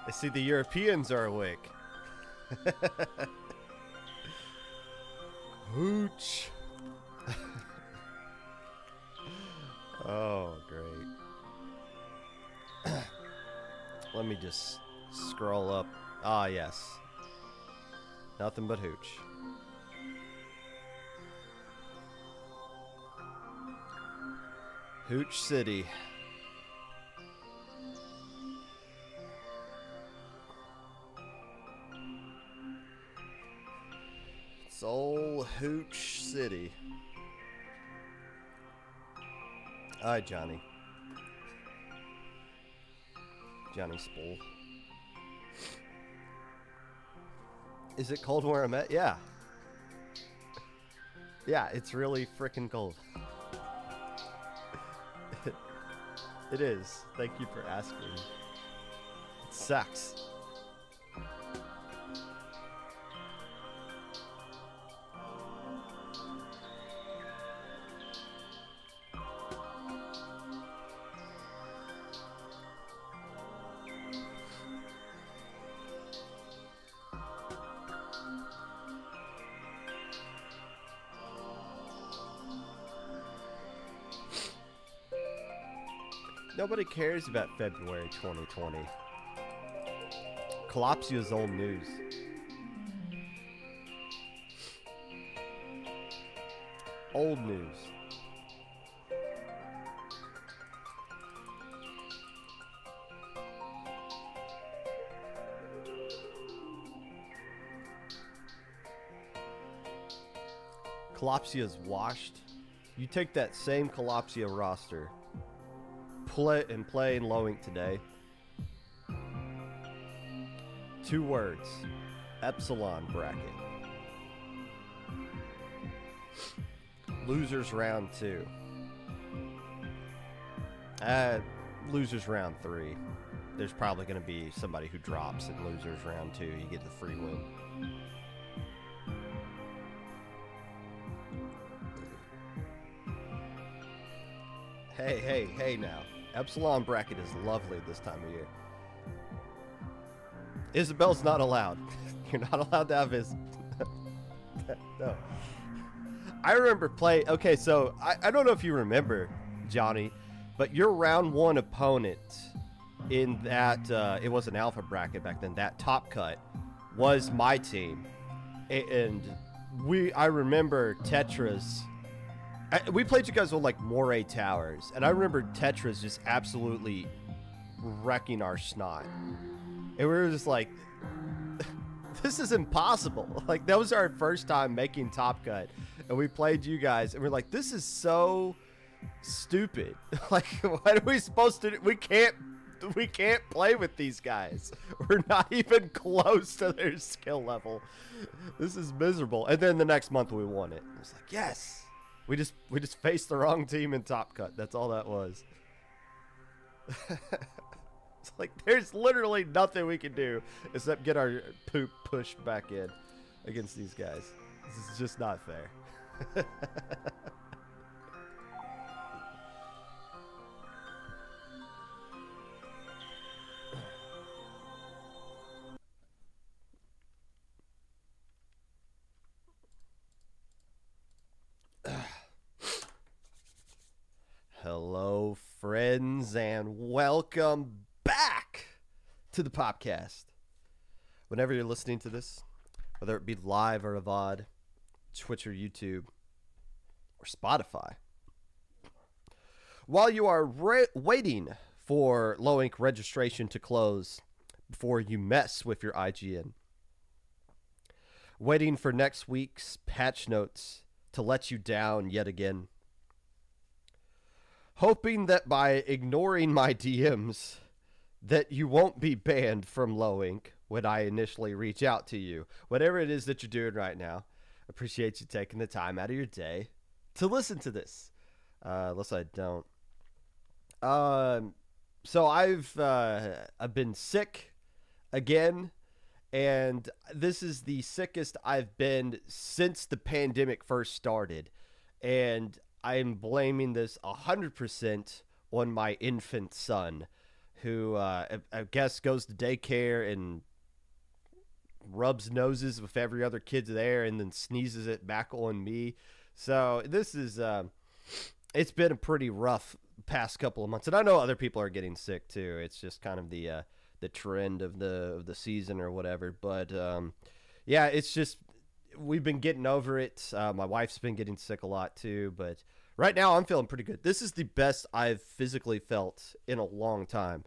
I see the Europeans are awake. Hooch. Oh, great. Let me just scroll up. Ah, yes. Nothing but hooch. Hooch City. It's old Hooch City. Hi, Johnny. Johnny Spool. Is it cold where I'm at? Yeah. Yeah, it's really freaking cold. It is. Thank you for asking. It sucks. Nobody cares about February 2020. Collapsia is old news. Old news. Collapsia is washed. You take that same Collapsia roster, play in Low Ink today. 2 words. Epsilon bracket. Losers round 2. Losers round 3. There's probably going to be somebody who drops in losers round 2. You get the free win. Hey now. Epsilon bracket is lovely this time of year. Isabel's not allowed. You're not allowed to have his... No. I remember playing... Okay, so I don't know if you remember, Johnny, but your round 1 opponent in that... it was an alpha bracket back then. That top cut was my team. And I remember Tetras... we played you guys with like Moray Towers, and I remember Tetras just absolutely wrecking our snot. And we were just like, this is impossible. Like, that was our first time making Top Cut, and we played you guys, and we're like, this is so stupid. Like, what are we supposed to do? We can't play with these guys. We're not even close to their skill level. This is miserable. And then the next month we won it. It was like, yes. We just faced the wrong team in Top Cut. That's all that was. It's like there's literally nothing we can do except get our poop pushed back in against these guys. This is just not fair. Hello, friends, and welcome back to the Popcast. Whenever you're listening to this, whether it be live or VOD, Twitch or YouTube, or Spotify, while you are waiting for Low Ink registration to close before you mess with your IGN, waiting for next week's patch notes to let you down yet again, hoping that by ignoring my DMs that you won't be banned from Low Ink when I initially reach out to you. Whatever it is that you're doing right now, appreciate you taking the time out of your day to listen to this. Unless I don't. So I've been sick again, and this is the sickest I've been since the pandemic first started, and I'm blaming this 100% on my infant son, who I guess goes to daycare and rubs noses with every other kid there and then sneezes it back on me. So this is it's been a pretty rough past couple of months, and I know other people are getting sick too. It's just kind of the trend of the season or whatever. But yeah, it's just we've been getting over it. My wife's been getting sick a lot too, but right now I'm feeling pretty good. This is the best I've physically felt in a long time.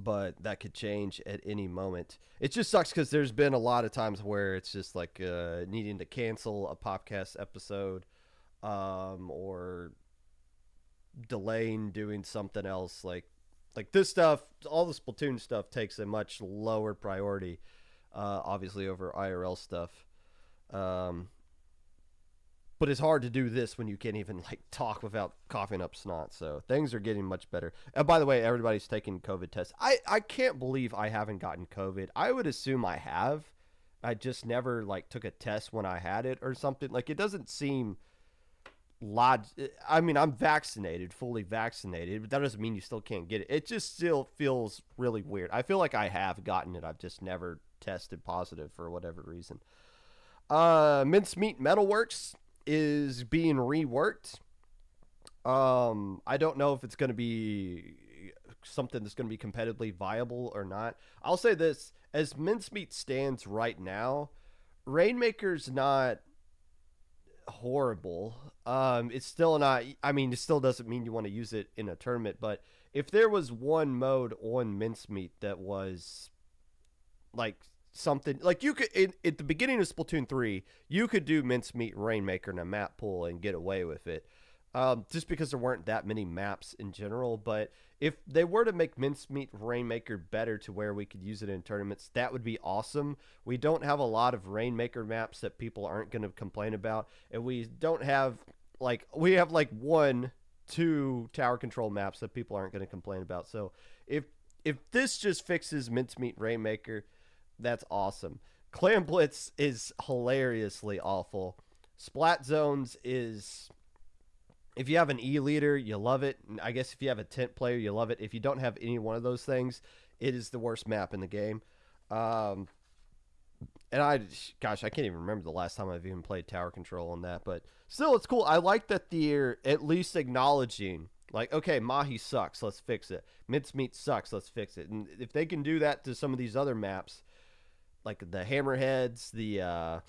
But that could change at any moment. It just sucks because there's been a lot of times where it's just like needing to cancel a podcast episode or delaying doing something else. Like this stuff, all the Splatoon stuff takes a much lower priority, obviously, over IRL stuff. But it's hard to do this when you can't even like talk without coughing up snot. So things are getting much better. And by the way, everybody's taking COVID tests. I can't believe I haven't gotten COVID. I would assume I have. I just never like took a test when I had it or something. Like it doesn't seem I mean, I'm vaccinated, fully vaccinated, but that doesn't mean you still can't get it. It just still feels really weird. I feel like I have gotten it. I've just never tested positive for whatever reason. Mincemeat Metalworks is being reworked. I don't know if it's going to be something that's going to be competitively viable or not. I'll say this, as Mincemeat stands right now, Rainmaker's not horrible. It's still not, I mean, it still doesn't mean you want to use it in a tournament, but if there was one mode on Mincemeat that was like something like you could at the beginning of Splatoon 3 you could do Mincemeat Rainmaker in a map pool and get away with it, just because there weren't that many maps in general. But if they were to make Mincemeat Rainmaker better to where we could use it in tournaments, that would be awesome. We don't have a lot of Rainmaker maps that people aren't going to complain about, and we don't have we have like 1-2 tower control maps that people aren't going to complain about. So if this just fixes Mincemeat Rainmaker, that's awesome. Clan Blitz is hilariously awful. Splat Zones is, if you have an E-leader, you love it. I guess if you have a tent player, you love it. If you don't have any one of those things, it is the worst map in the game. And I can't even remember the last time I've even played tower control on that. But still, it's cool. I like that they're at least acknowledging, like, okay, Mahi sucks, let's fix it. Mincemeat sucks, let's fix it. And if they can do that to some of these other maps, like the Hammerheads, the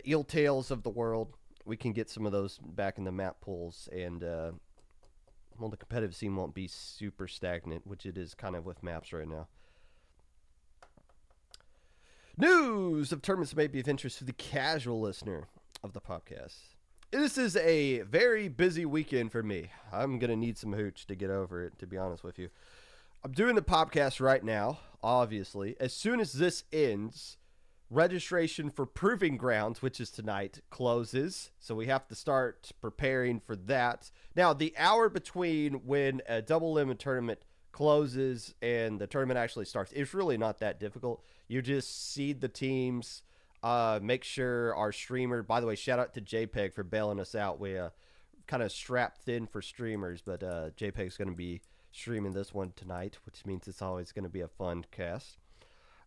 Eel Tails of the world, we can get some of those back in the map pools, and well, the competitive scene won't be super stagnant, which it is kind of with maps right now. News of tournaments may be of interest to the casual listener of the podcast. This is a very busy weekend for me. I'm going to need some hooch to get over it, to be honest with you. I'm doing the podcast right now, obviously. As soon as this ends, registration for Proving Grounds, which is tonight, closes. So we have to start preparing for that. Now, the hour between when a double limit tournament closes and the tournament actually starts, it's really not that difficult. You just seed the teams, make sure our streamer, by the way, shout out to JPEG for bailing us out. We kind of strapped thin for streamers, but JPEG's going to be streaming this one tonight, which means it's always going to be a fun cast.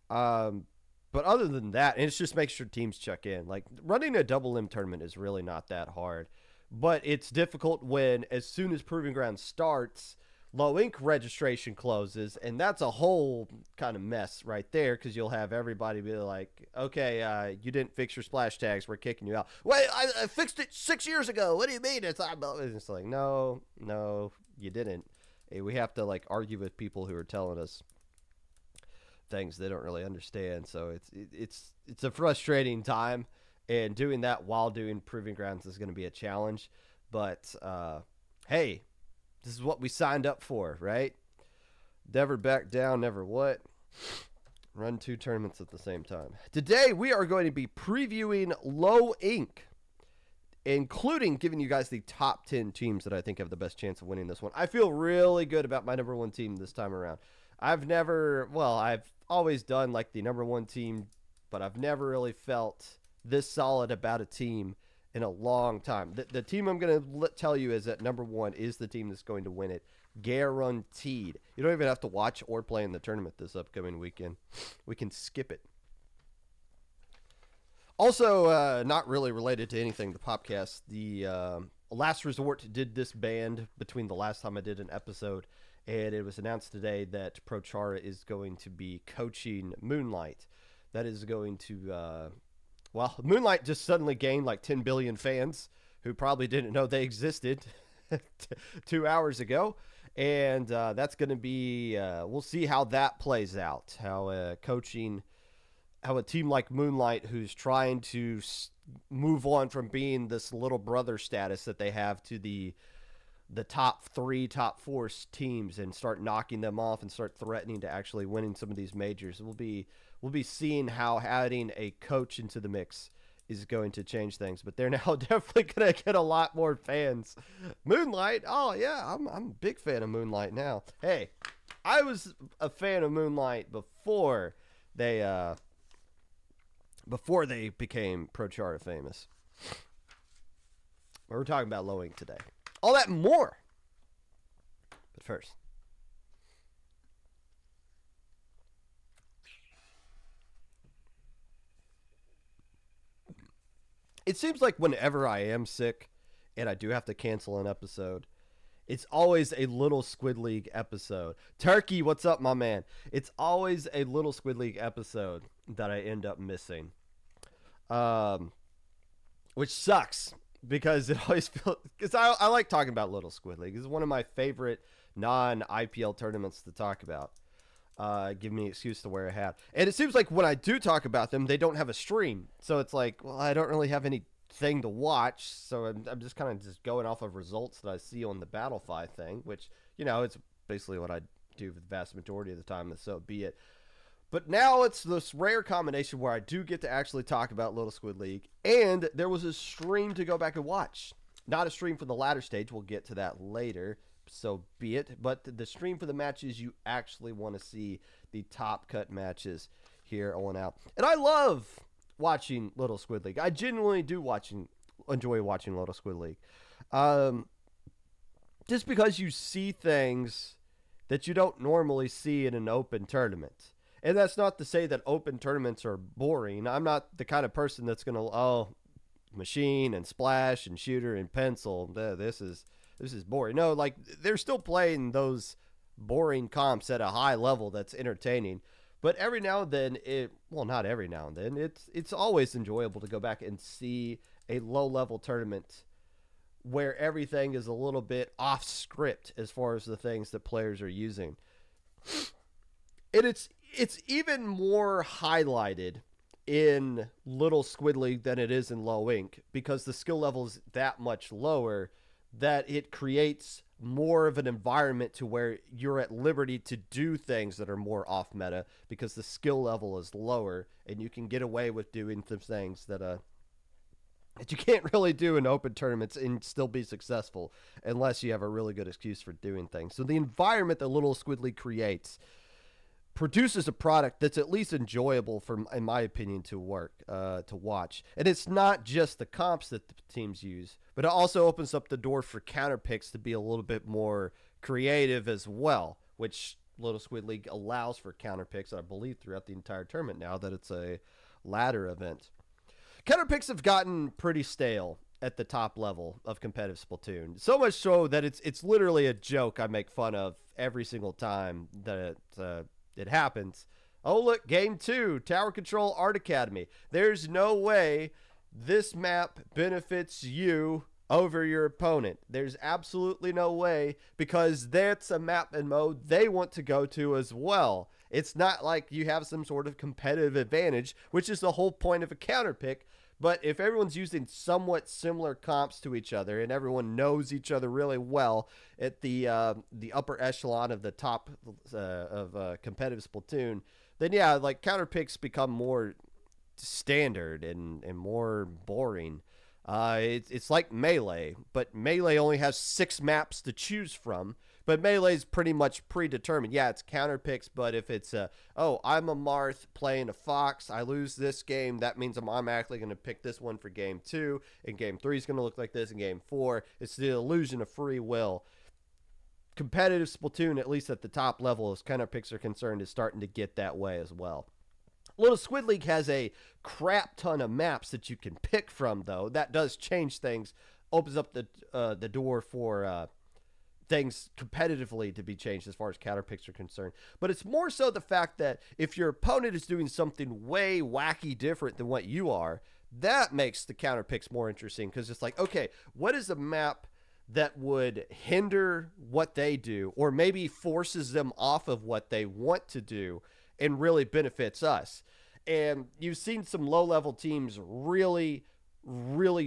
But other than that, and it's just make sure teams check in. Like, running a double limb tournament is really not that hard, but it's difficult when, as soon as Proving Ground starts, Low Ink registration closes, and that's a whole kind of mess right there, because you'll have everybody be like, okay, you didn't fix your splash tags, we're kicking you out. Wait, I fixed it 6 years ago. What do you mean? It's like, no, you didn't. We have to like argue with people who are telling us things they don't really understand. So it's a frustrating time, and doing that while doing Proving Grounds is going to be a challenge. But hey, this is what we signed up for, right? Never back down, never what? Run 2 tournaments at the same time. Today we are going to be previewing Low Ink, including giving you guys the top 10 teams that I think have the best chance of winning this one. I feel really good about my number 1 team this time around. I've always done like the number 1 team, but I've never really felt this solid about a team in a long time. The team I'm going to tell you is at number 1 is the team that's going to win it. guaranteed. You don't even have to watch or play in the tournament this upcoming weekend. We can skip it. Also, not really related to anything, the podcast, the Last Resort did this band between the last time I did an episode, and it was announced today that ProChara is going to be coaching Moonlight. That is going to, Moonlight just suddenly gained like 10 billion fans who probably didn't know they existed 2 hours ago. And that's going to be, we'll see how that plays out, how a team like Moonlight, who's trying to move on from being this little brother status that they have to the top 3, top 4 teams, and start knocking them off and start threatening to actually winning some of these majors. We'll be seeing how adding a coach into the mix is going to change things, but they're now definitely going to get a lot more fans. Moonlight, oh yeah, I'm a big fan of Moonlight now. Hey, I was a fan of Moonlight before they became ProChara famous. But we're talking about Low Ink today. All that and more. But first, it seems like whenever I am sick and I do have to cancel an episode, it's always a Little Squid League episode. Turkey, what's up, my man? It's always a Little Squid League episode that I end up missing. Which sucks because it always feels, because I like talking about Little Squid League. It's one of my favorite non-IPL tournaments to talk about. Give me an excuse to wear a hat. And it seems like when I do talk about them, they don't have a stream. So it's like, well, I don't really have anything to watch. So I'm just kind of just going off of results that I see on the Battlefy thing, which, you know, it's basically what I do for the vast majority of the time, so be it. But now it's this rare combination where I do get to actually talk about Little Squid League, and there was a stream to go back and watch. Not a stream for the latter stage. We'll get to that later, so be it. But the stream for the matches you actually want to see, the top cut matches here on out. And I love watching Little Squid League. I genuinely do enjoy watching Little Squid League. Just because you see things that you don't normally see in an open tournament. And that's not to say that open tournaments are boring. I'm not the kind of person that's going to, machine and splash and shooter and pencil. This is boring. No, like, they're still playing those boring comps at a high level that's entertaining. But every now and then, not every now and then, it's always enjoyable to go back and see a low-level tournament where everything is a little bit off script as far as the things that players are using. And it's even more highlighted in Little Squid League than it is in Low Ink, because the skill level is that much lower that it creates more of an environment to where you're at liberty to do things that are more off meta, because the skill level is lower and you can get away with doing some things that you can't really do in open tournaments and still be successful unless you have a really good excuse for doing things. So the environment that Little Squid League creates produces a product that's at least enjoyable in my opinion, to watch. And it's not just the comps that the teams use, but it also opens up the door for counter picks to be a little bit more creative as well, which Little Squid League allows for counter picks, I believe, throughout the entire tournament now that it's a ladder event. Counter picks have gotten pretty stale at the top level of competitive Splatoon. So much so that it's literally a joke I make fun of every single time that it happens. Oh, look, game 2, Tower Control Art Academy. There's no way this map benefits you over your opponent. There's absolutely no way, because that's a map and mode they want to go to as well. It's not like you have some sort of competitive advantage, which is the whole point of a counter pick. But if everyone's using somewhat similar comps to each other and everyone knows each other really well at the upper echelon of the top of competitive Splatoon, then yeah, like counter picks become more standard and more boring. It's like Melee, but Melee only has 6 maps to choose from. But Melee's pretty much predetermined. Yeah, it's counter picks, but if it's I'm a Marth playing a Fox, I lose this game, that means I'm automatically going to pick this one for game 2, and game 3 is going to look like this in game 4. It's the illusion of free will. competitive Splatoon, at least at the top level, as counter picks are concerned, is starting to get that way as well. Little Squid League has a crap ton of maps that you can pick from, though. That does change things, opens up the door for things competitively to be changed as far as counter picks are concerned. But it's more so the fact that if your opponent is doing something way wacky different than what you are, that makes the counter picks more interesting, because it's like, okay, what is a map that would hinder what they do, or maybe forces them off of what they want to do and really benefits us? And you've seen some low-level teams really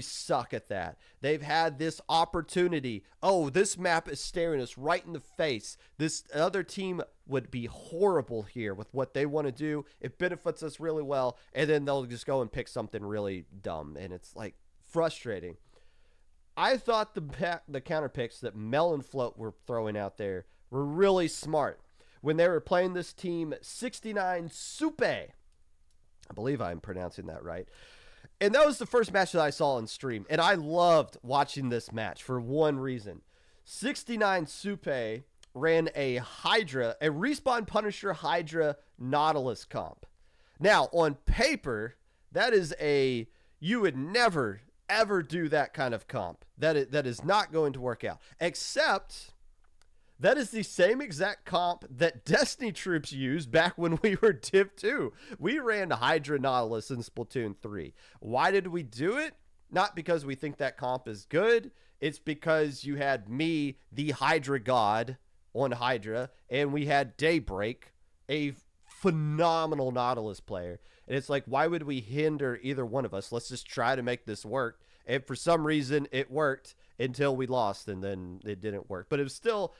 suck at that. They've had this opportunity. Oh, this map is staring us right in the face. This other team would be horrible here with what they want to do. It benefits us really well. And then they'll just go and pick something really dumb. And it's like frustrating. I thought the counter picks that Melon Float were throwing out there were really smart when they were playing this team 69 Supe. I believe I'm pronouncing that right. And that was the first match that I saw on stream. And I loved watching this match for one reason. 69 Supe ran a Hydra, a Respawn Punisher Hydra Nautilus comp. Now, on paper, that is you would never, ever do that kind of comp. That is not going to work out. Except that is the same exact comp that Destiny Troops used back when we were Div 2. We ran Hydra Nautilus in Splatoon 3. Why did we do it? Not because we think that comp is good. It's because you had me, the Hydra God, on Hydra, and we had Daybreak, a phenomenal Nautilus player. And it's like, why would we hinder either one of us? Let's just try to make this work. And for some reason, it worked until we lost, and then it didn't work. But it was still...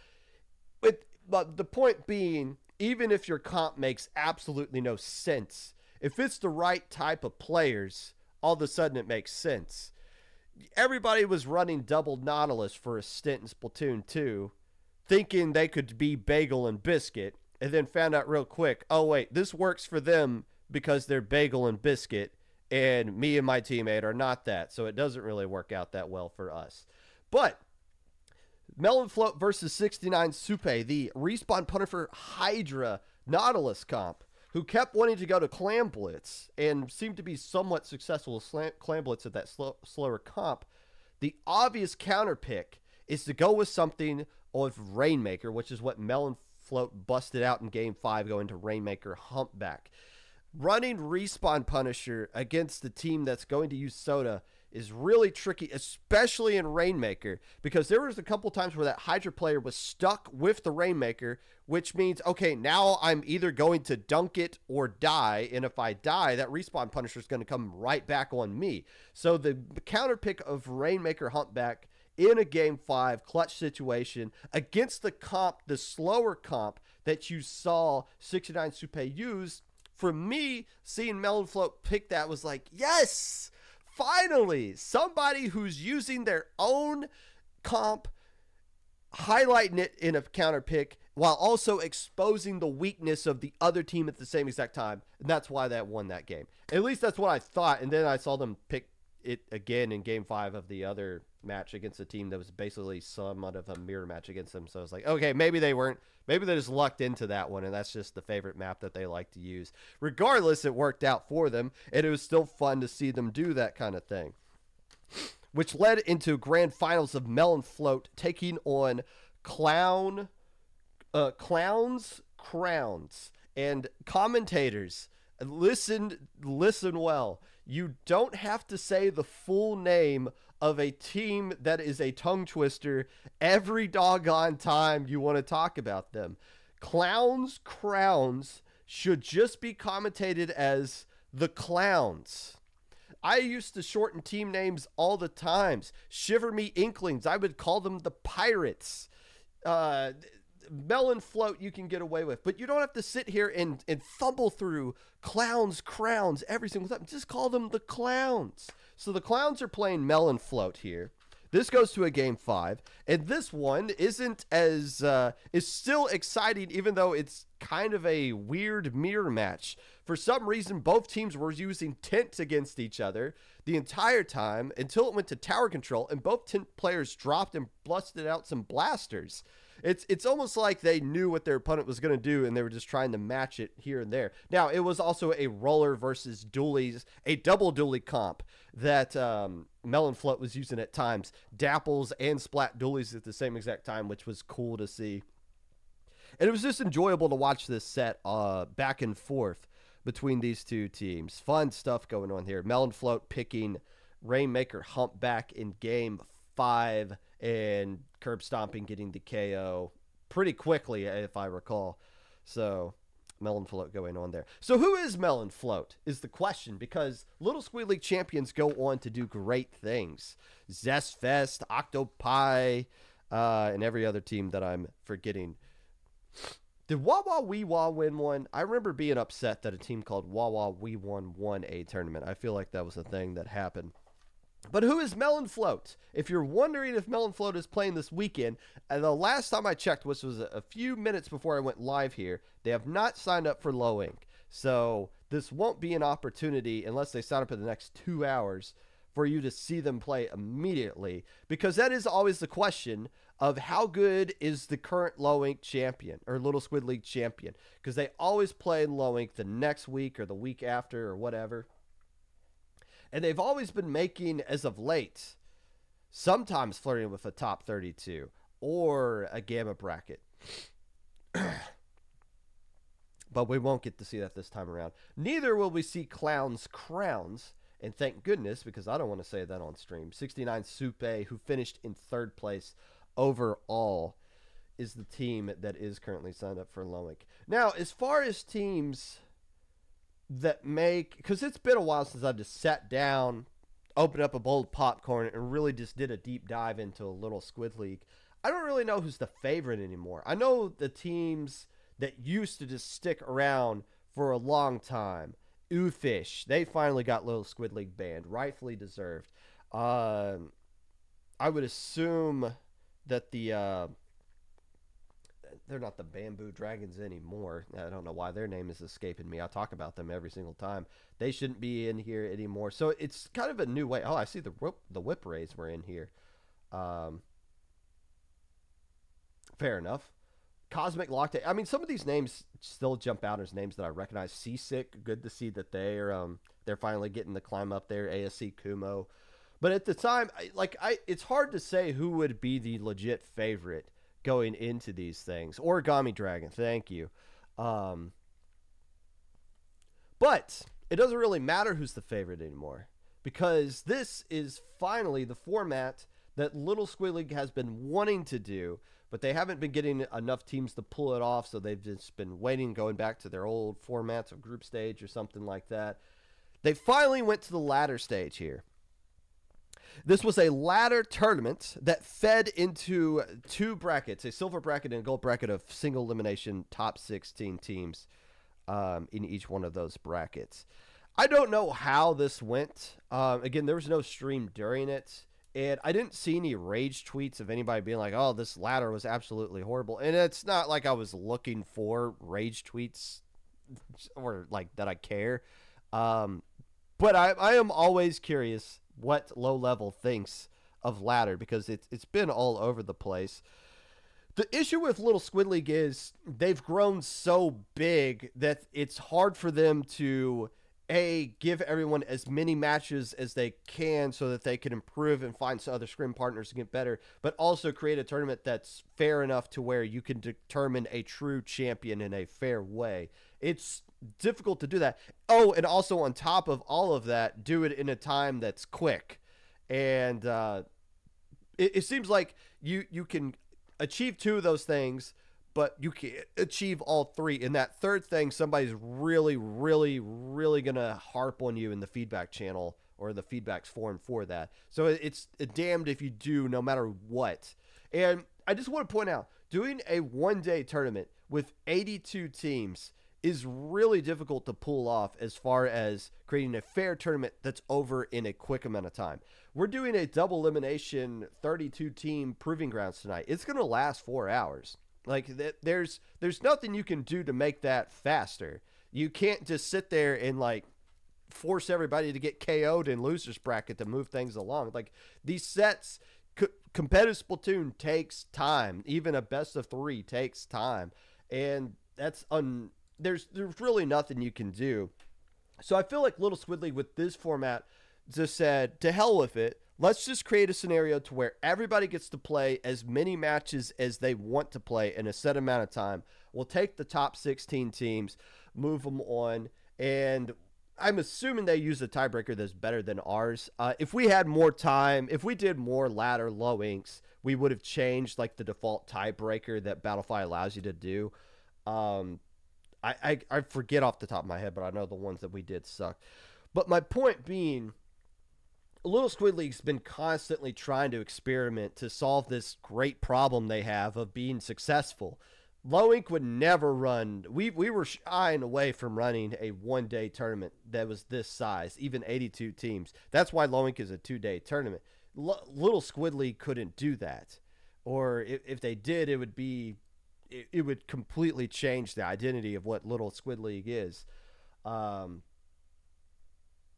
But the point being, even if your comp makes absolutely no sense, if it's the right type of players, all of a sudden it makes sense. Everybody was running double Nautilus for a stint in Splatoon 2, thinking they could be Bagel and Biscuit, and then found out real quick, oh wait, this works for them because they're Bagel and Biscuit, and me and my teammate are not that, so it doesn't really work out that well for us. But Melon Float versus 69 Supe, the Respawn Punisher Hydra Nautilus comp, who kept wanting to go to Clam Blitz and seemed to be somewhat successful with Clam Blitz at that slower comp. The obvious counter pick is to go with something of Rainmaker, which is what Melon Float busted out in Game 5, going to Rainmaker Humpback. Running Respawn Punisher against the team that's going to use Soda is really tricky, especially in Rainmaker, because there was a couple times where that Hydra player was stuck with the Rainmaker, which means, okay, now I'm either going to dunk it or die, and if I die, that Respawn Punisher is going to come right back on me. So the counter pick of Rainmaker Humpback in a Game 5 clutch situation against the comp, the slower comp that you saw 69 Supe use, for me, seeing Melon Float pick that was like, yes! Finally, somebody who's using their own comp, highlighting it in a counter pick, while also exposing the weakness of the other team at the same exact time. And that's why that won that game. At least that's what I thought. And then I saw them pick it again in Game 5 of the other match against a team that was basically somewhat of a mirror match against them. So I was like, okay, maybe they weren't. Maybe they just lucked into that one, and that's just the favorite map that they like to use. Regardless, it worked out for them, and it was still fun to see them do that kind of thing. Which led into grand finals of Melon Float taking on Clowns Crowns. And commentators, listen well. You don't have to say the full name of a team that is a tongue twister every doggone time you want to talk about them. Clowns Crowns should just be commentated as the Clowns. I used to shorten team names all the times. Shiver Me Inklings, I would call them the Pirates. Melon Float you can get away with, but you don't have to sit here and fumble through Clowns Crowns every single time. Just call them the Clowns. So the Clowns are playing Melon Float here. This goes to a Game 5, and this one isn't as is still exciting, even though it's kind of a weird mirror match. For some reason, both teams were using tents against each other the entire time until it went to tower control, and both tent players dropped and busted out some blasters. It's almost like they knew what their opponent was going to do, and they were just trying to match it here and there. Now, it was also a roller versus dualies, a double dually comp that Melon Float was using at times. Dapples and Splat dualies at the same exact time, which was cool to see. And it was just enjoyable to watch this set back and forth between these two teams. Fun stuff going on here. Melon Float picking Rainmaker Humpback in game 5 and Curb Stomping getting the KO pretty quickly, if I recall. So Melon Float going on there. So who is Melon Float is the question, because Little Squid League champions go on to do great things. Zest Fest, Octopi, and every other team that I'm forgetting. Did Wawa Wee Wah win one? I remember being upset that a team called Wawa Wee won a tournament. I feel like that was a thing that happened. But who is Melon Float? If you're wondering if Melon Float is playing this weekend, the last time I checked, which was a few minutes before I went live here, they have not signed up for Low Ink. So this won't be an opportunity unless they sign up in the next 2 hours for you to see them play immediately, because that is always the question of how good is the current Low Ink champion or Little Squid League champion, because they always play in Low Ink the next week or the week after or whatever. And they've always been making, as of late, sometimes flirting with a top 32 or a gamma bracket. But we won't get to see that this time around. Neither will we see Clowns Crowns. And thank goodness, because I don't want to say that on stream. 69 Supe, who finished in 3rd place overall, is the team that is currently signed up for Low Ink. Now, as far as teams that make, because it's been a while since I've just sat down, opened up a bowl of popcorn, and really just did a deep dive into a Little Squid League, I don't really know who's the favorite anymore. I know the teams that used to just stick around for a long time. Oofish, they finally got Little Squid League banned, rightfully deserved. I would assume that they're not the Bamboo Dragons anymore. I don't know why their name is escaping me. I talk about them every single time. They shouldn't be in here anymore. So it's kind of a new way. Oh, I see the Whip Rays were in here. Fair enough. Cosmic Loctite. I mean, some of these names still jump out as names that I recognize. Seasick, good to see that they're finally getting the climb up there. ASC Kumo. But at the time, it's hard to say who would be the legit favorite going into these things. Origami Dragon, thank you. But it doesn't really matter who's the favorite anymore, because this is finally the format that Little Squid League has been wanting to do, but they haven't been getting enough teams to pull it off, so they've just been waiting, going back to their old formats of group stage or something like that. They finally went to the ladder stage here. This was a ladder tournament that fed into 2 brackets, a silver bracket and a gold bracket of single elimination top 16 teams in each one of those brackets. I don't know how this went. Again, there was no stream during it. And I didn't see any rage tweets of anybody being like, oh, this ladder was absolutely horrible. And it's not like I was looking for rage tweets or like that I care. But I am always curious what low level thinks of ladder, because it's been all over the place. The issue with Little Squid League is they've grown so big that it's hard for them to give everyone as many matches as they can so that they can improve and find some other scrim partners to get better, but also create a tournament that's fair enough to where you can determine a true champion in a fair way. It's difficult to do that. Oh, and also on top of all of that, do it in a time that's quick. And it seems like you can achieve 2 of those things, but you can't achieve all 3. In that third thing, somebody's really, really, really going to harp on you in the feedback channel or the feedbacks forum for that. So it's damned if you do, no matter what. And I just want to point out, doing a one-day tournament with 82 teams is really difficult to pull off as far as creating a fair tournament that's over in a quick amount of time. We're doing a double elimination 32-team proving grounds tonight. It's going to last 4 hours. Like, there's nothing you can do to make that faster. You can't just sit there and, like, force everybody to get KO'd in loser's bracket to move things along. Like, these sets competitive Splatoon takes time. Even a best of 3 takes time, and that's there's really nothing you can do. So I feel like Little Squid League with this format just said, to hell with it. Let's just create a scenario to where everybody gets to play as many matches as they want to play in a set amount of time. We'll take the top 16 teams, move them on, and I'm assuming they use a tiebreaker that's better than ours. If we had more time, if we did more ladder low inks, we would have changed like the default tiebreaker that Battlefy allows you to do. I forget off the top of my head, but I know the ones that we did suck. But my point being, Little Squid League's been constantly trying to experiment to solve this great problem they have of being successful. Low Ink would never run. We were shying away from running a one-day tournament that was this size, even 82 teams. That's why Low Ink is a 2-day tournament. Little Squid League couldn't do that. Or if they did, it would completely change the identity of what Little Squid League is.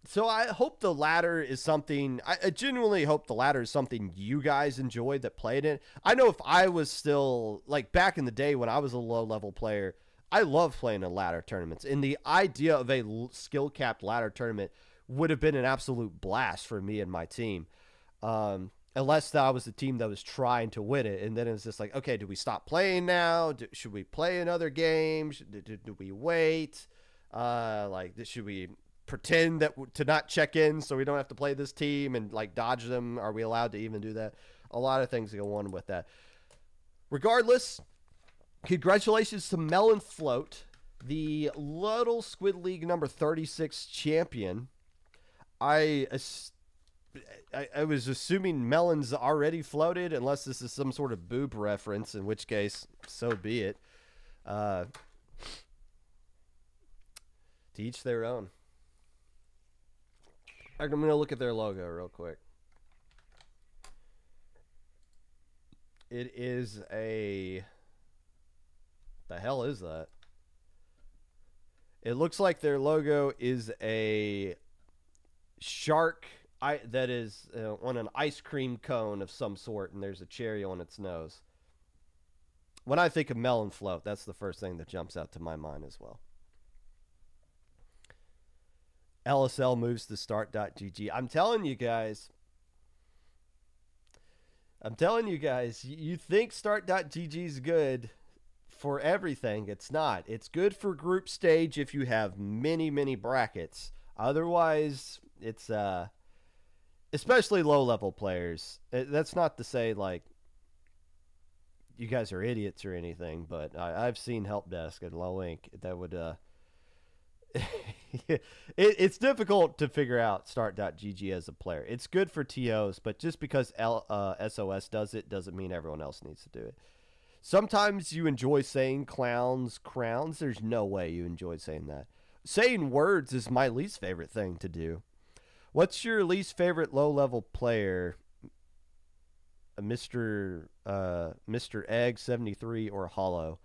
So I hope the ladder is something, I genuinely hope the ladder is something you guys enjoy that played it. I know if I was still, like back in the day when I was a low-level player, I loved playing in ladder tournaments. And the idea of a skill-capped ladder tournament would have been an absolute blast for me and my team. Unless that was the team that was trying to win it. And then it was just like, okay, do we stop playing now? Should we play another game? Do we wait? Should we pretend that to not check in so we don't have to play this team and like dodge them? Are we allowed to even do that? A lot of things go on with that. Regardless, congratulations to Melon Float, the Little Squid League number 36 champion. I was assuming Melon's already floated, unless this is some sort of boob reference, in which case, so be it. To each their own. I'm going to look at their logo real quick. It is a... The hell is that? It looks like their logo is a shark that is on an ice cream cone of some sort, and there's a cherry on its nose. When I think of Melon Float, that's the first thing that jumps out to my mind as well. LSL moves to start.gg. I'm telling you guys, you think start.gg is good for everything. It's not. It's good for group stage if you have many, many brackets. Otherwise, it's especially low-level players. That's not to say, like, you guys are idiots or anything, but I've seen Help Desk and Low Ink that would... it's difficult to figure out start.gg as a player. It's good for TOs, but just because SOS does it doesn't mean everyone else needs to do it. Sometimes you enjoy saying clowns, crowns. There's no way you enjoy saying that. Saying words is my least favorite thing to do. What's your least favorite low-level player? Mr. Egg 73 or Hollow?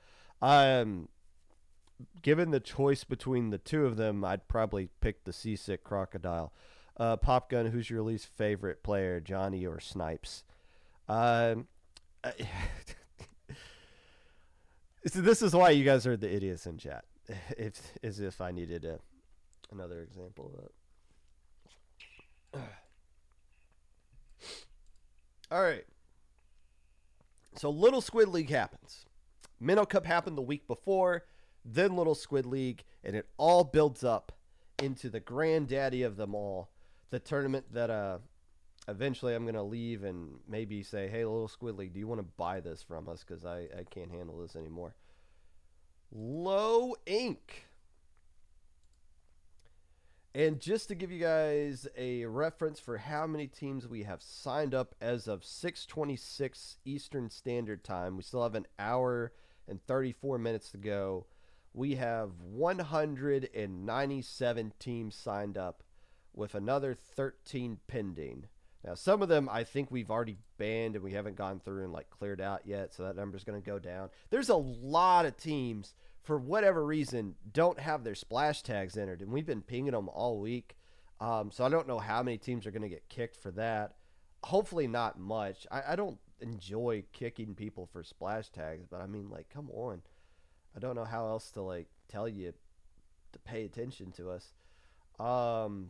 Given the choice between the two of them, I'd probably pick the Seasick Crocodile. Popgun, who's your least favorite player, Johnny or Snipes? So this is why you guys are the idiots in chat. As if I needed another example of that. All right. So Little Squid League happens. Minnow Cup happened the week before, then Little Squid League, and it all builds up into the granddaddy of them all, the tournament that eventually I'm going to leave and maybe say, hey, Little Squid League, do you want to buy this from us? Because I can't handle this anymore. Low Ink. And just to give you guys a reference for how many teams we have signed up as of 6:26 Eastern Standard Time, we still have an hour and 34 minutes to go. We have 197 teams signed up with another 13 pending. Now, some of them I think we've already banned and we haven't gone through and like cleared out yet, so that number's going to go down. There's a lot of teams, for whatever reason, don't have their splash tags entered, and we've been pinging them all week. So I don't know how many teams are going to get kicked for that. Hopefully not much. I don't enjoy kicking people for splash tags, but I mean, like, come on. I don't know how else to like tell you to pay attention to us. Um,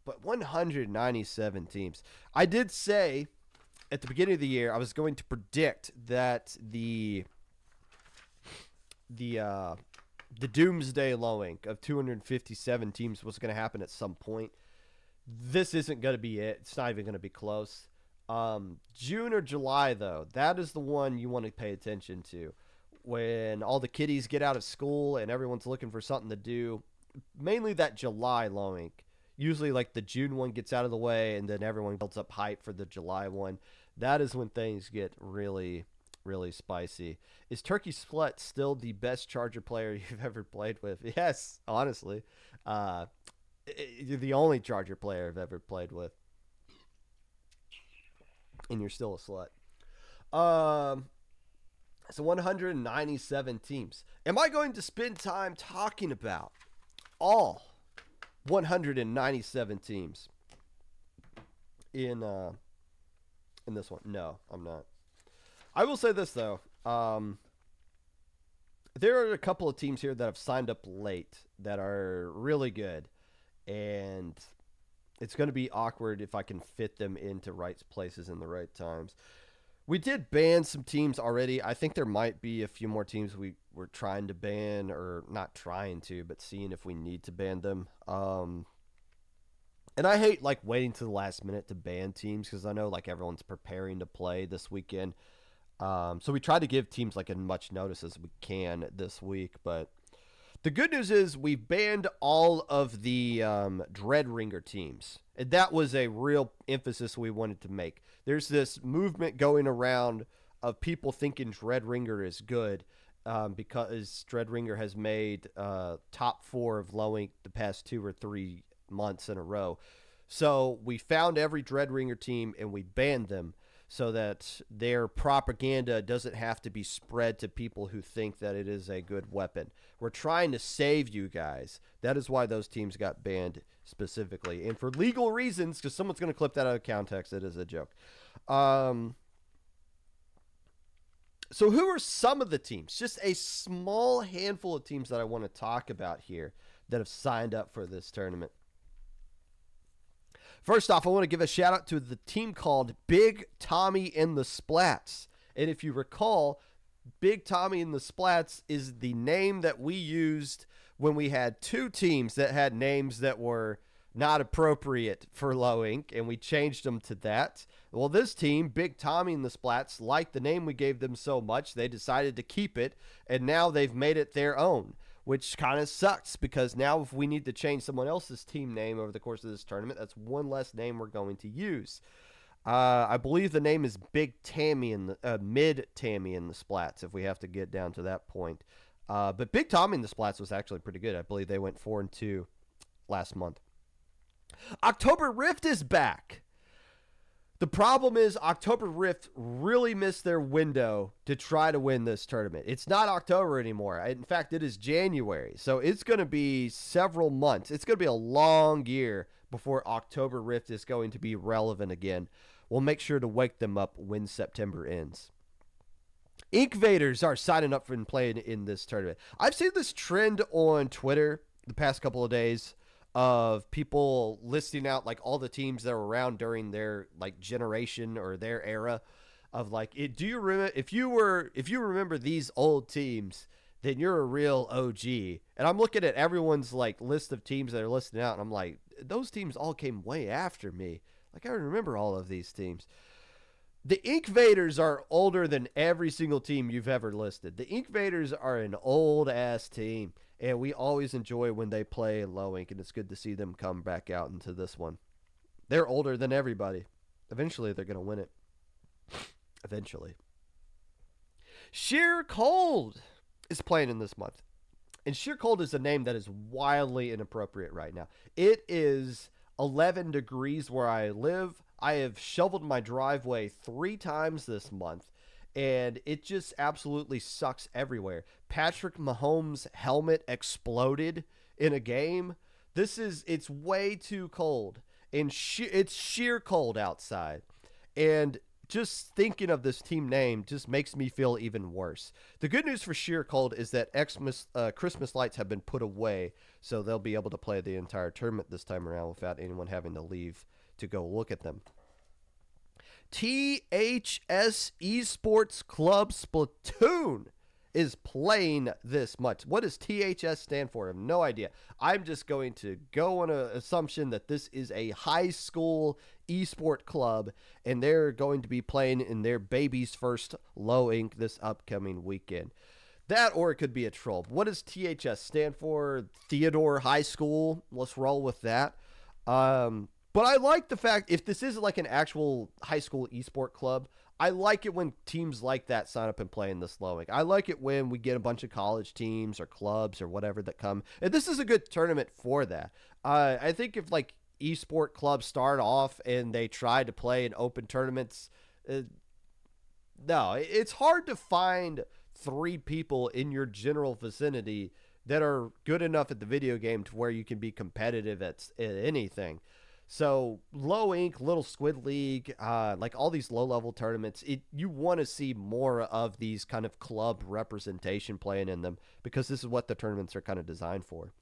but 197 teams. I did say at the beginning of the year I was going to predict that the uh, the doomsday lowing of 257 teams was going to happen at some point. This isn't going to be it. It's not even going to be close. June or July, though, that is the one you want to pay attention to. When all the kiddies get out of school and everyone's looking for something to do, mainly that July lowing. Usually, like the June one gets out of the way, and then everyone builds up hype for the July one. That is when things get really, really spicy. Is Turkey Slut still the best Charger player you've ever played with? Yes, honestly. Uh, you're the only Charger player I've ever played with, and you're still a slut. Um, so 197 teams. Am I going to spend time talking about all 197 teams in this one? No, I'm not. I will say this though. There are a couple of teams here that have signed up late that are really good, and it's going to be awkward if I can fit them into right places in the right times. We did ban some teams already. I think there might be a few more teams we were trying to ban, or not trying to, but seeing if we need to ban them. And I hate like waiting to the last minute to ban teams because I know like everyone's preparing to play this weekend. So we try to give teams like as much notice as we can this week. But the good news is we banned all of the Dread Ringer teams. And that was a real emphasis we wanted to make. There's this movement going around of people thinking Dread Ringer is good because Dread Ringer has made top 4 of Low the past 2 or 3 months in a row. So we found every Dread Ringer team and we banned them so that their propaganda doesn't have to be spread to people who think that it is a good weapon. We're trying to save you guys. That is why those teams got banned specifically. And for legal reasons, because someone's going to clip that out of context, it is a joke. So who are some of the teams? Just a small handful of teams that I want to talk about here that have signed up for this tournament. First off, I want to give a shout out to the team called Big Tommy and the Splats. And if you recall, Big Tommy and the Splats is the name that we used when we had 2 teams that had names that were not appropriate for Low Inc., and we changed them to that. Well, this team, Big Tommy and the Splats, liked the name we gave them so much, they decided to keep it, and now they've made it their own, which kind of sucks because now if we need to change someone else's team name over the course of this tournament, that's one less name we're going to use. I believe the name is Big Tammy and the Mid Tammy and the Splats, if we have to get down to that point. But Big Tommy and the Splats was actually pretty good. I believe they went 4-2 last month. October Rift is back. The problem is October Rift really missed their window to try to win this tournament. It's not October anymore. In fact, it is January. So it's going to be several months. It's going to be a long year before October Rift is going to be relevant again. We'll make sure to wake them up when September ends. Inkvaders are signing up for and playing in this tournament. I've seen this trend on Twitter the past couple of days of people listing out like all the teams that were around during their like generation or their era of like do you remember if you remember these old teams, then you're a real OG. And I'm looking at everyone's like list of teams that are listed out and I'm like, those teams all came way after me. Like I remember all of these teams. The Inkvaders are older than every single team you've ever listed. The Inkvaders are an old ass team. And we always enjoy when they play Low Inc., and it's good to see them come back out into this one. They're older than everybody. Eventually, they're going to win it. Eventually. Sheer Cold is playing in this month. And Sheer Cold is a name that is wildly inappropriate right now. It is 11 degrees where I live. I have shoveled my driveway 3 times this month. And it just absolutely sucks everywhere. Patrick Mahomes' helmet exploded in a game. It's way too cold. And it's sheer cold outside. And just thinking of this team name just makes me feel even worse. The good news for Sheer Cold is that Christmas lights have been put away, so they'll be able to play the entire tournament this time around without anyone having to leave to go look at them. THS Esports Club Splatoon is playing this much. What does THS stand for? I have no idea. I'm just going to go on an assumption that this is a high school esport club, and they're going to be playing in their baby's first low ink this upcoming weekend. That, or it could be a troll. What does THS stand for? Theodore High School. Let's roll with that. But I like the fact, if this is like an actual high school esport club, I like it when teams like that sign up and play in this low ink. I like it when we get a bunch of college teams or clubs or whatever that come. And this is a good tournament for that. I think if like esport clubs start off and they try to play in open tournaments, no, it's hard to find 3 people in your general vicinity that are good enough at the video game to where you can be competitive at anything. So low ink, little squid league, like all these low level tournaments, you want to see more of these kind of club representation playing in them, because this is what the tournaments are kind of designed for.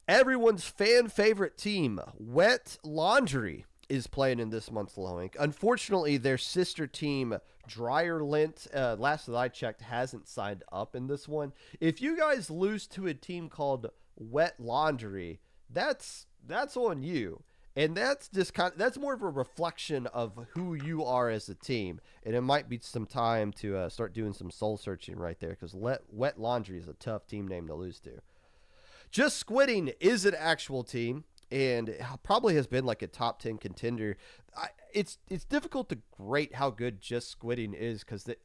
Everyone's fan favorite team, Wet Laundry, is playing in this month's low ink. Unfortunately, their sister team, Dryer Lint, last that I checked, hasn't signed up in this one. If you guys lose to a team called Wet Laundry, that's on you. And that's just that's more of a reflection of who you are as a team. And it might be some time to start doing some soul searching right there, because Wet Laundry is a tough team name to lose to. Just Squidding is an actual team, and it probably has been like a top 10 contender. It's difficult to rate how good Just Squidding is, because they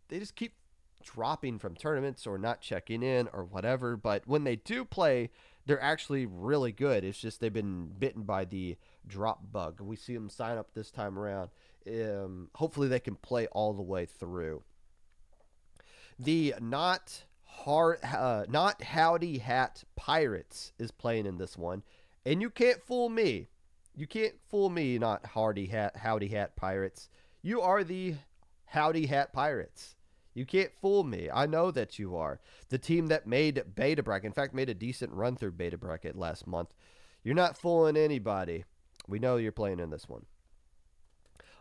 just keep dropping from tournaments or not checking in or whatever. But when they do play, they're actually really good. It's just they've been bitten by the drop bug. We see them sign up this time around. Hopefully they can play all the way through. The Not Howdy Hat Pirates is playing in this one, and you can't fool me. You can't fool me, Not Howdy Hat Pirates. You are the Howdy Hat Pirates. You can't fool me. I know that you are. The team that made Beta Bracket, in fact, made a decent run through Beta Bracket last month. You're not fooling anybody. We know you're playing in this one.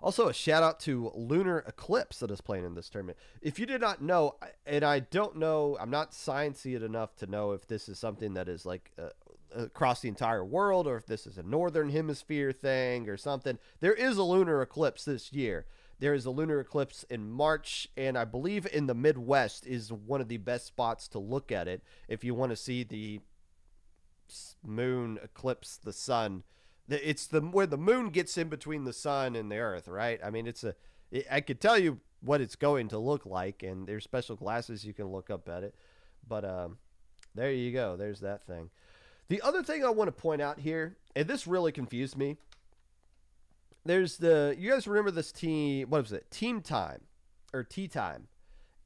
Also, a shout out to Lunar Eclipse that is playing in this tournament. If you did not know, and I don't know, I'm not sciencey enough to know if this is something that is like across the entire world, or if this is a Northern Hemisphere thing or something. There is a lunar eclipse this year. There is a lunar eclipse in March, and I believe in the Midwest is one of the best spots to look at it if you want to see the moon eclipse the sun. It's where the moon gets in between the sun and the earth, right? I mean, I could tell you what it's going to look like, and there's special glasses you can look up at it. But there you go. There's that thing. The other thing I want to point out here, and this really confused me. You guys remember this team, what was it? Team Time or Tea Time.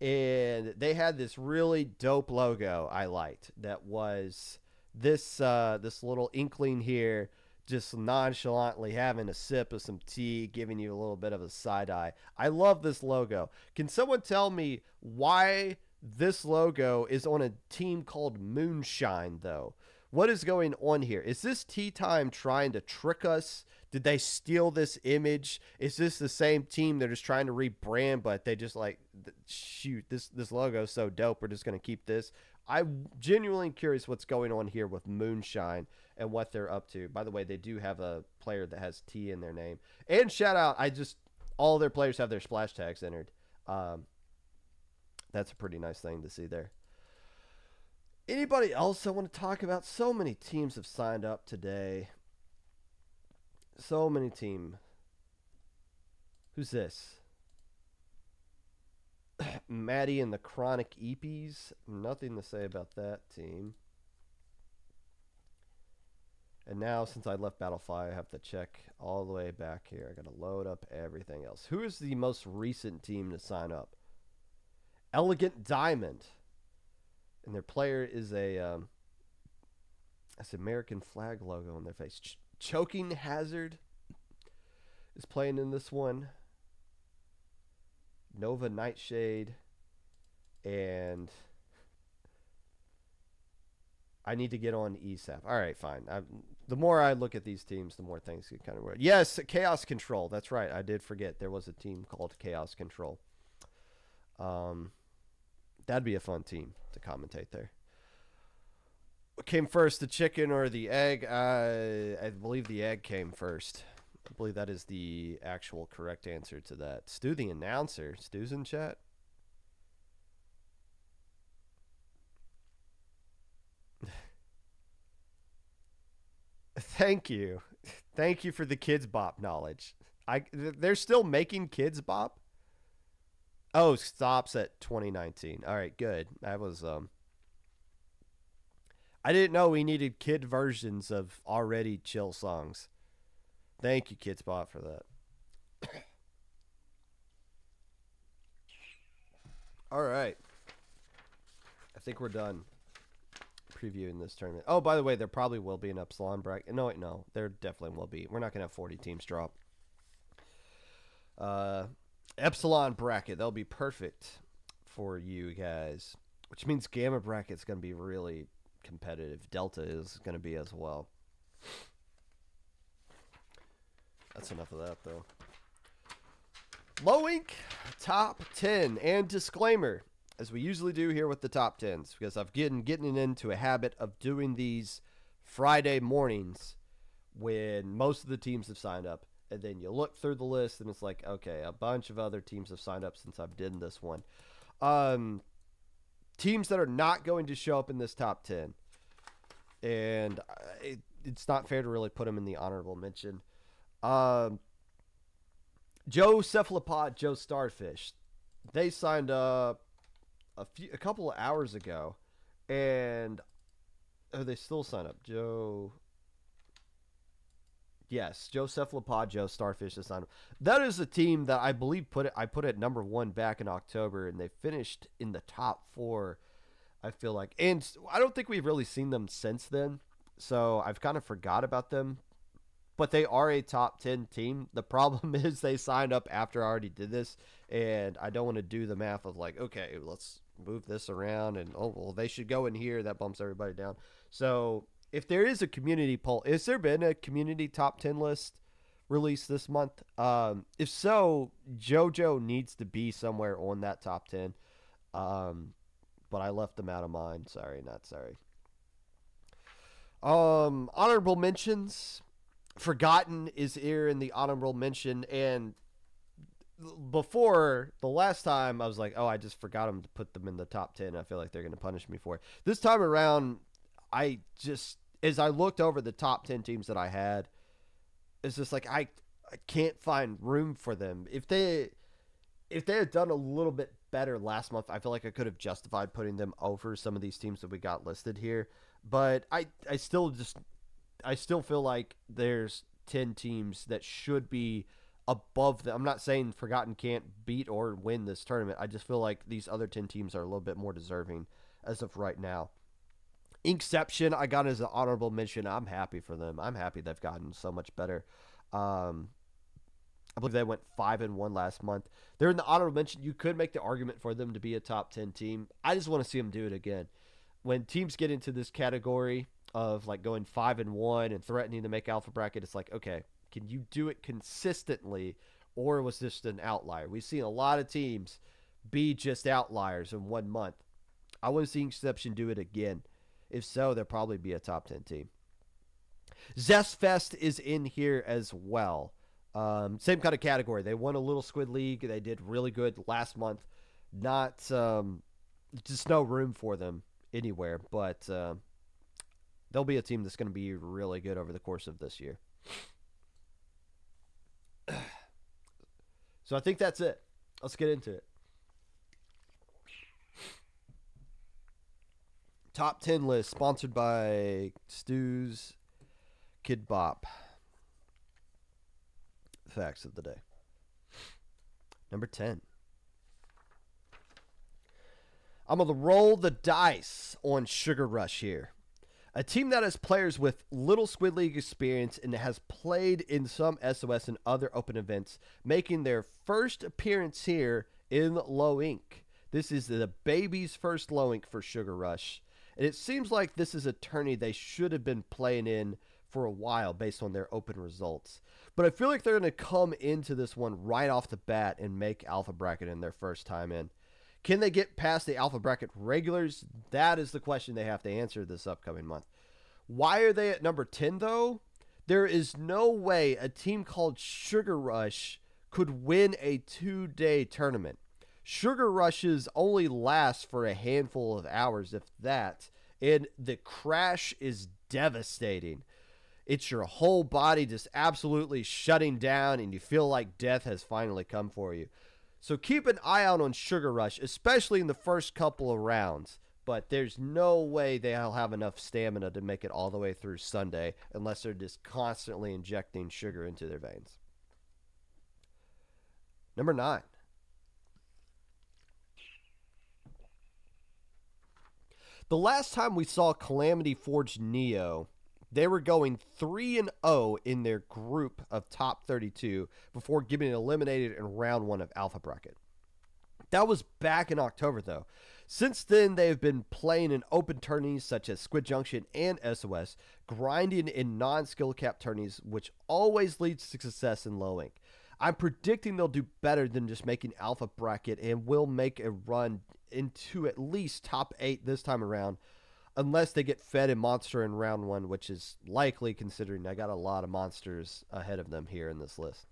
And they had this really dope logo I liked that was this little inkling here, just nonchalantly having a sip of some tea, giving you a little bit of a side eye. I love this logo. Can someone tell me why this logo is on a team called Moonshine, though? What is going on here? Is this Tea Time trying to trick us? Did they steal this image? Is this the same team? They're just trying to rebrand, but they just like, shoot, this logo is so dope, we're just going to keep this. I'm genuinely curious what's going on here with Moonshine and what they're up to. By the way, they do have a player that has T in their name. And shout out, all their players have their splash tags entered. That's a pretty nice thing to see there. Anybody else I want to talk about? So many teams have signed up today. So many teams. Who's this? Maddie and the Chronic Eepies. Nothing to say about that team. And now, since I left Battlefy, I have to check all the way back here. I got to load up everything else. Who is the most recent team to sign up? Elegant Diamond. And their player is that's American flag logo on their face. Choking Hazard. is playing in this one. Nova Nightshade. And I need to get on ESAP. All right, fine. The more I look at these teams, the more things get kind of weird. Yes, Chaos Control. That's right. I did forget there was a team called Chaos Control. That'd be a fun team to commentate there. What came first, the chicken or the egg? I believe the egg came first. I believe that is the actual correct answer to that. Stu, the announcer. Stu's in chat. Thank you. Thank you for the Kids Bop knowledge. They're still making Kids Bop? Oh, stops at 2019. All right, good. That was I didn't know we needed kid versions of already chill songs. Thank you, Kids Bop, for that. All right. I think we're done previewing this tournament. Oh, by the way, there probably will be an Epsilon bracket. No, wait, no. There definitely will be. We're not going to have 40 teams drop. Epsilon bracket. That'll be perfect for you guys. Which means Gamma bracket's going to be really competitive. Delta is going to be as well. That's enough of that, though. Low Ink top 10. And disclaimer, as we usually do here with the top 10s, because I've getting into a habit of doing these Friday mornings when most of the teams have signed up. And then you look through the list, and it's like, okay, a bunch of other teams have signed up since I've done this one. Teams that are not going to show up in this top 10. And it's not fair to really put them in the honorable mention. Joe Cephalopod, Joe Starfish. They signed up a couple of hours ago. And they still signed up. Yes, Joe Cephalopod, Joe Starfish is signed up. That is a team that I believe I put at number 1 back in October, and they finished in the top 4, I feel like. And I don't think we've really seen them since then, so I've kind of forgot about them. But they are a top 10 team. The problem is they signed up after I already did this, and I don't want to do the math of like, okay, let's move this around, and oh, well, they should go in here. That bumps everybody down. So if there is a community poll, has there been a community top 10 list released this month? If so, JoJo needs to be somewhere on that top 10. But I left them out of mine. Sorry, not sorry. Honorable mentions. Forgotten is here in the honorable mention, and before the last time I was like, oh, I just forgot them to put them in the top 10. I feel like they're going to punish me for it. This time around, as I looked over the top 10 teams that I had, it's just like I can't find room for them. If they had done a little bit better last month, I feel like I could have justified putting them over some of these teams that we got listed here. But I still feel like there's 10 teams that should be above them. I'm not saying Forgotten can't beat or win this tournament. I just feel like these other 10 teams are a little bit more deserving as of right now. Inkception, I got as an honorable mention. I'm happy for them. I'm happy they've gotten so much better. I believe they went 5-1 last month. They're in the honorable mention. You could make the argument for them to be a top 10 team. I just want to see them do it again. When teams get into this category of like going 5-1 and threatening to make alpha bracket, it's like, okay, can you do it consistently, or was this just an outlier? We've seen a lot of teams be just outliers in 1 month. I want to see Inkception do it again. If so, they'll probably be a top 10 team. Zestfest is in here as well. Same kind of category. They won a Little Squid League. They did really good last month. Not just no room for them anywhere, but they'll be a team that's going to be really good over the course of this year. So I think that's it. Let's get into it. Top 10 list sponsored by Stu's Kid Bop. Facts of the day. Number 10. I'm going to roll the dice on Sugar Rush here. A team that has players with little Squid League experience and has played in some SOS and other open events, making their first appearance here in Low Ink. This is the baby's first Low Ink for Sugar Rush. And it seems like this is a tourney they should have been playing in for a while based on their open results. But I feel like they're going to come into this one right off the bat and make Alpha Bracket in their first time in. Can they get past the Alpha Bracket regulars? That is the question they have to answer this upcoming month. Why are they at number 10, though? There is no way a team called Sugar Rush could win a 2-day tournament. Sugar Rushes only last for a handful of hours, if that, and the crash is devastating. It's your whole body just absolutely shutting down, and you feel like death has finally come for you. So keep an eye out on Sugar Rush, especially in the first couple of rounds. But there's no way they'll have enough stamina to make it all the way through Sunday unless they're just constantly injecting sugar into their veins. Number 9. The last time we saw Calamity Forge Neo, they were going 3-0 in their group of top 32 before getting eliminated in round 1 of Alpha Bracket. That was back in October, though. Since then, they've been playing in open tourneys such as Squid Junction and SOS, grinding in non-skill cap tourneys, which always leads to success in Low Ink. I'm predicting they'll do better than just making Alpha Bracket and will make a run into at least top 8 this time around, unless they get fed in Monster in round 1, which is likely considering I got a lot of monsters ahead of them here in this list.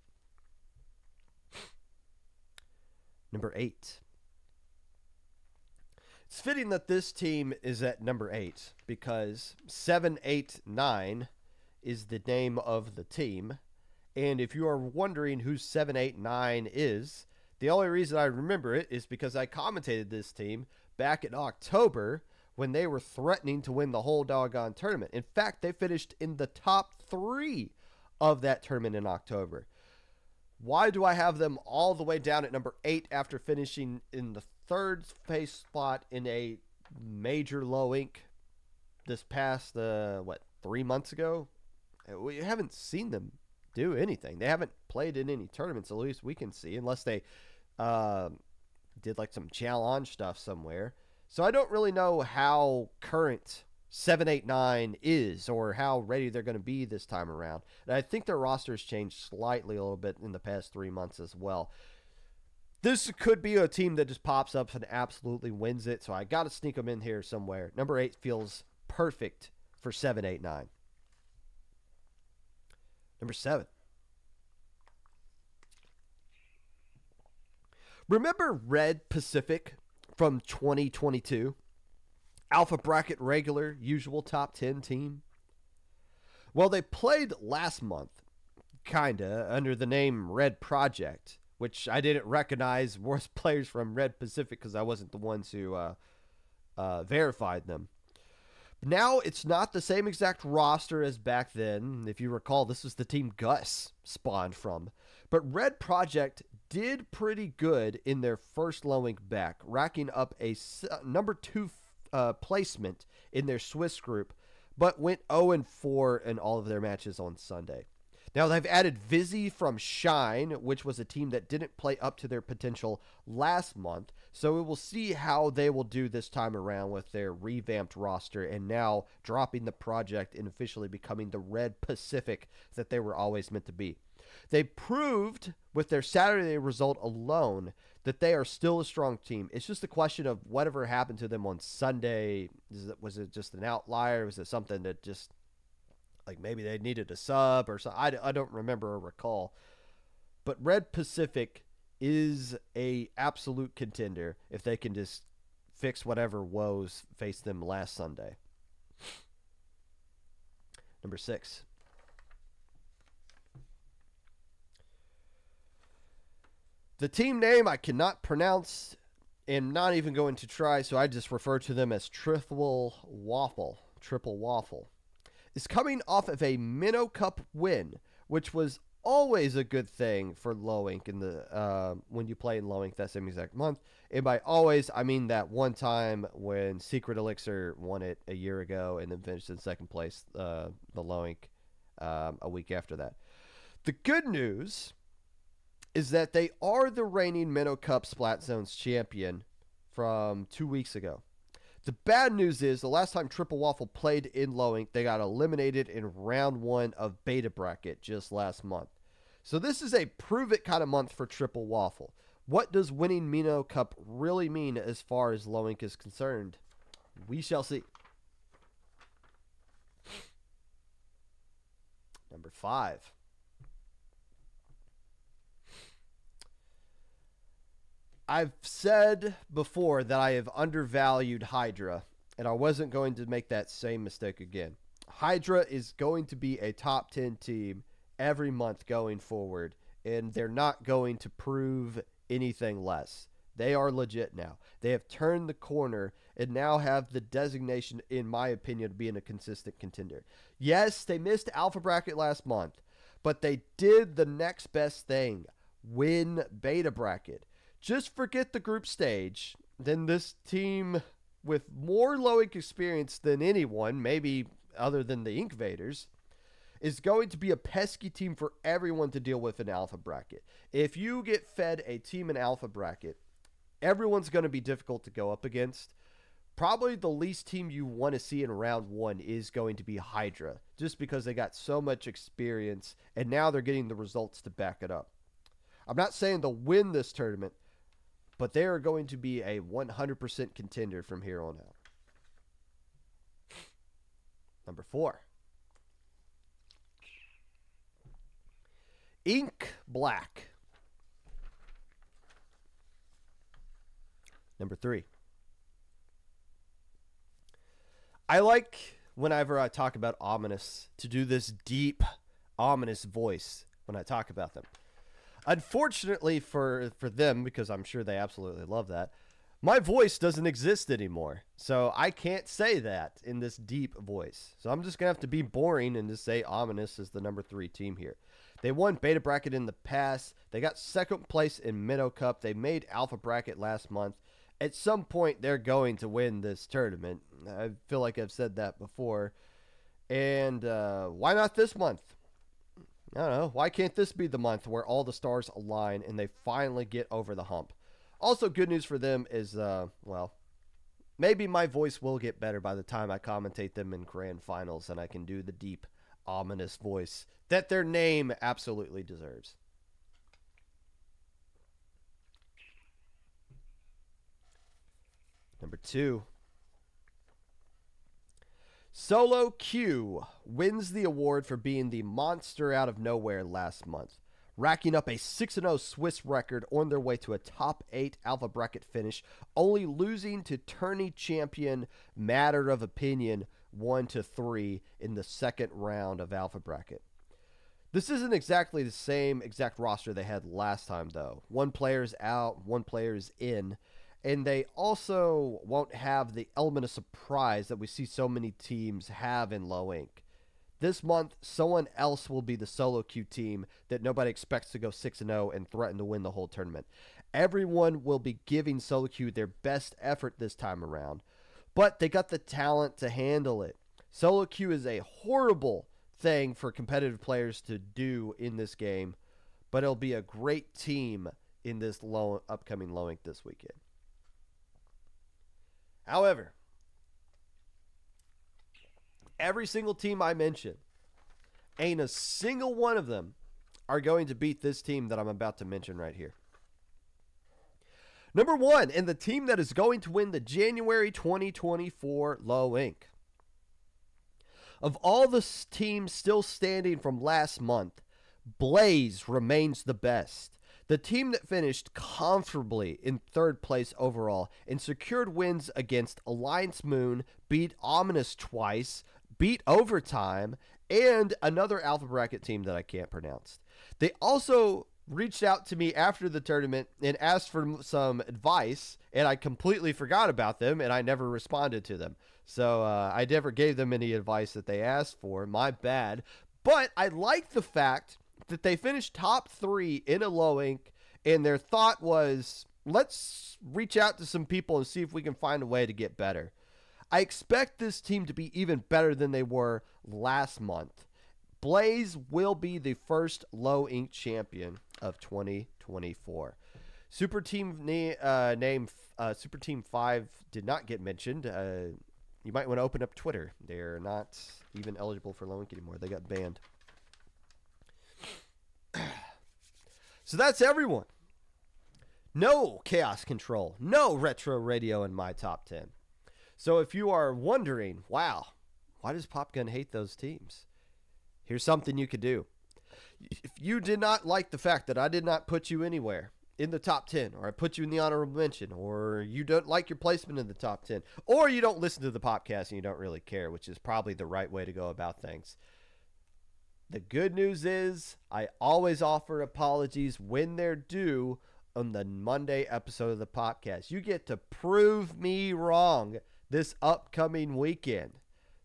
Number 8. It's fitting that this team is at number 8 because 789 is the name of the team. And if you are wondering who 789 is, the only reason I remember it is because I commentated this team back in October when they were threatening to win the whole doggone tournament. In fact, they finished in the top 3 of that tournament in October. Why do I have them all the way down at number 8 after finishing in the 3rd place spot in a major Low Ink this past, 3 months ago? We haven't seen them do anything. They haven't played in any tournaments, at least we can see, unless they did like some challenge stuff somewhere. So I don't really know how current 789 is or how ready they're going to be this time around. And I think their roster has changed slightly a little bit in the past 3 months as well. This could be a team that just pops up and absolutely wins it, so I got to sneak them in here somewhere. Number 8 feels perfect for 789. Number 7. Remember Red Pacific from 2022? Alpha Bracket regular, usual top 10 team. Well, they played last month, kinda, under the name Red Project, which I didn't recognize was players from Red Pacific because I wasn't the ones who verified them. Now it's not the same exact roster as back then. If you recall, this is the team Gus spawned from. But Red Project did pretty good in their first Low Ink back, racking up a number 2 placement in their Swiss group, but went 0-4 in all of their matches on Sunday. Now they've added Vizzy from Shine, which was a team that didn't play up to their potential last month, so we will see how they will do this time around with their revamped roster and now dropping the project and officially becoming the Red Pacific that they were always meant to be. They proved with their Saturday result alone that they are still a strong team. It's just a question of whatever happened to them on Sunday. Was it just an outlier? Was it something that just, like, maybe they needed a sub or something? I don't remember or recall. But Red Pacific is a absolute contender if they can just fix whatever woes faced them last Sunday. Number 6. The team name I cannot pronounce and not even going to try, so I just refer to them as Triple Waffle, is coming off of a Minnow Cup win, which was always a good thing for Low Inc. in the when you play in Low Inc. that same exact month. And by always, I mean that one time when Secret Elixir won it a year ago and then finished in second place, the Low Inc. A week after that. The good news is that they are the reigning Minnow Cup Splat Zones champion from 2 weeks ago. The bad news is the last time Triple Waffle played in Low Inc., they got eliminated in round 1 of Beta Bracket just last month. So this is a prove-it kind of month for Triple Waffle. What does winning Minnow Cup really mean as far as Low Inc. is concerned? We shall see. Number 5. I've said before that I have undervalued Hydra, and I wasn't going to make that same mistake again. Hydra is going to be a top 10 team every month going forward, and they're not going to prove anything less. They are legit now. They have turned the corner and now have the designation, in my opinion, of being a consistent contender. Yes, they missed Alpha Bracket last month, but they did the next best thing, win Beta Bracket. Just forget the group stage. Then this team with more Low Inc. experience than anyone, maybe other than the Inkvaders, is going to be a pesky team for everyone to deal with in Alpha Bracket. If you get fed a team in Alpha Bracket, everyone's going to be difficult to go up against. Probably the least team you want to see in round 1 is going to be Hydra, just because they got so much experience, and now they're getting the results to back it up. I'm not saying they'll win this tournament, but they are going to be a 100% contender from here on out. Number 4. Ink Black. Number 3. I like, whenever I talk about Ominous, to do this deep, ominous voice when I talk about them. Unfortunately for them, because I'm sure they absolutely love that, my voice doesn't exist anymore. So I can't say that in this deep voice. So I'm just going to have to be boring and just say Ominous is the number 3 team here. They won Beta Bracket in the past. They got second place in Minnow Cup. They made Alpha Bracket last month. At some point, they're going to win this tournament. I feel like I've said that before. And why not this month? I don't know. Why can't this be the month where all the stars align and they finally get over the hump? Also, good news for them is, well, maybe my voice will get better by the time I commentate them in grand finals and I can do the deep, ominous voice that their name absolutely deserves. Number 2. Solo Q wins the award for being the monster out of nowhere last month, racking up a 6-0 Swiss record on their way to a top 8 Alpha Bracket finish, only losing to tourney champion Matter of Opinion 1-3 in the second round of Alpha Bracket. This isn't exactly the same exact roster they had last time, though. One player's out, one player's in. And they also won't have the element of surprise that we see so many teams have in Low Inc. This month, someone else will be the solo queue team that nobody expects to go 6-0 and threaten to win the whole tournament. Everyone will be giving solo queue their best effort this time around, but they got the talent to handle it. Solo queue is a horrible thing for competitive players to do in this game, but it'll be a great team in this upcoming Low Inc. this weekend. However, every single team I mention, ain't a single one of them are going to beat this team that I'm about to mention right here. Number 1, and the team that is going to win the January 2024 Low Inc. Of all the teams still standing from last month, Blaze remains the best. The team that finished comfortably in 3rd place overall and secured wins against Alliance Moon, beat Ominous twice, beat Overtime, and another Alpha Bracket team that I can't pronounce. They also reached out to me after the tournament and asked for some advice, and I completely forgot about them, and I never responded to them. So I never gave them any advice that they asked for. My bad. But I like the fact that they finished top 3 in a low ink, and their thought was, let's reach out to some people and see if we can find a way to get better. I expect this team to be even better than they were last month. Blaze will be the first low ink champion of 2024. Super Team name Super Team 5 did not get mentioned. You might want to open up Twitter. They're not even eligible for low ink anymore. They got banned. So that's everyone. No Chaos Control. No Retro Radio in my top 10. So if you are wondering, wow, why does Popgun hate those teams? Here's something you could do. If you did not like the fact that I did not put you anywhere in the top 10, or I put you in the honorable mention, or you don't like your placement in the top 10, or you don't listen to the podcast and you don't really care, which is probably the right way to go about things. The good news is I always offer apologies when they're due on the Monday episode of the podcast. You get to prove me wrong this upcoming weekend.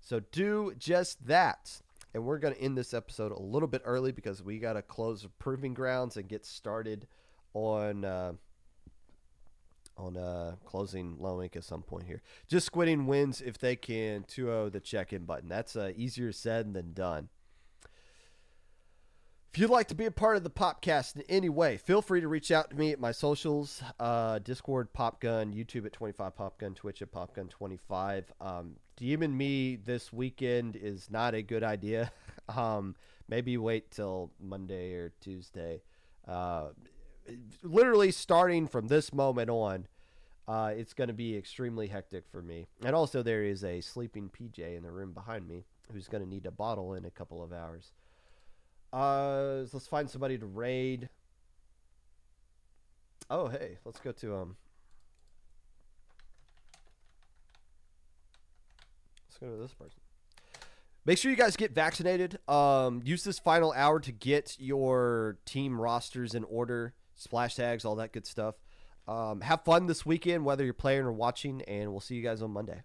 So do just that. And we're going to end this episode a little bit early because we got to close the proving grounds and get started on closing low ink at some point here. Just Squidding wins if they can 2-0 the check-in button. That's easier said than done. If you'd like to be a part of the Popcast in any way, feel free to reach out to me at my socials, Discord Popgun, YouTube at 25 Popgun, Twitch at Popgun 25. DMing me this weekend is not a good idea. Maybe wait till Monday or Tuesday. Literally starting from this moment on, it's going to be extremely hectic for me. And also there is a sleeping PJ in the room behind me who's going to need a bottle in a couple of hours. So let's find somebody to raid. Oh, hey, let's go to let's go to this person. Make sure you guys get vaccinated. Use this final hour to get your team rosters in order, splash tags, all that good stuff. Have fun this weekend, whether you're playing or watching, and we'll see you guys on Monday.